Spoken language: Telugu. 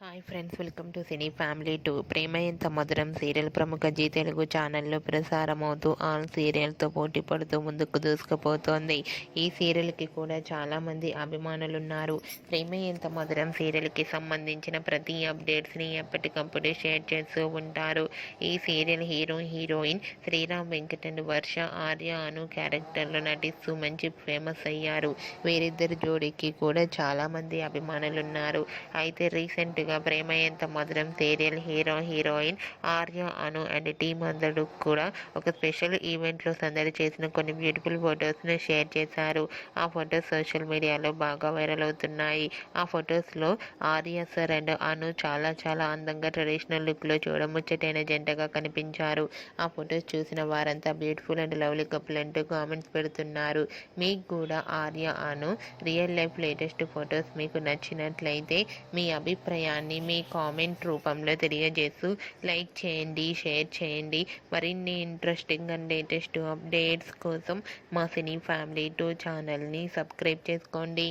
Hi friends, welcome to cine family 2. ప్రేమ ఎంత మధురం సీరియల్ ప్రముఖ జీ తెలుగు ఛానల్లో ప్రసారమవుతూ ఆల్ సీరియల్తో పోటీ పడుతూ ముందుకు దూసుకుపోతోంది. ఈ సీరియల్కి కూడా చాలామంది అభిమానులున్నారు. ప్రేమ ఎంత మధురం సీరియల్కి సంబంధించిన ప్రతి అప్డేట్స్ని ఎప్పటికప్పుడు షేర్ చేస్తూ ఉంటారు. ఈ serial hero heroine Sriram Venkat and Varsha Arya Anu క్యారెక్టర్లో నటిస్తూ మంచి ఫేమస్ అయ్యారు. వీరిద్దరి జోడీకి కూడా చాలామంది అభిమానులున్నారు. అయితే రీసెంట్గా ప్రేమ ఎంత మధురం serial hero heroine Arya Anu and team అందరూ కూడా ఒక స్పెషల్ ఈవెంట్లో సందడి చేసిన కొన్ని బ్యూటిఫుల్ ఫొటోస్ను షేర్ చేశారు. ఆ ఫొటోస్ సోషల్ మీడియాలో బాగా వైరల్ అవుతున్నాయి. ఆ ఫొటోస్లో ఆర్య సార్ అండ్ అను చాలా చాలా అందంగా ట్రెడిషనల్ లుక్లో చూడముచ్చటైన జంటగా కనిపించారు. ఆ ఫొటోస్ చూసిన వారంతా బ్యూటిఫుల్ అండ్ లవ్లీ కపుల్ అంటూ కామెంట్స్ పెడుతున్నారు. మీకు కూడా ఆర్య అను రియల్ లైఫ్ లేటెస్ట్ ఫొటోస్ మీకు నచ్చినట్లయితే మీ అభిప్రాయాన్ని మీ కామెంట్ రూపంలో తెలియజేస్తూ లైక్ చేయండి, షేర్ చేయండి. మరిన్ని ఇంట్రెస్టింగ్ అండ్ లేటెస్ట్ అప్డేట్స్ కోసం మా సినీ ఫ్యామిలీ 2 ఛానల్ని సబ్స్క్రైబ్ చేసుకోండి.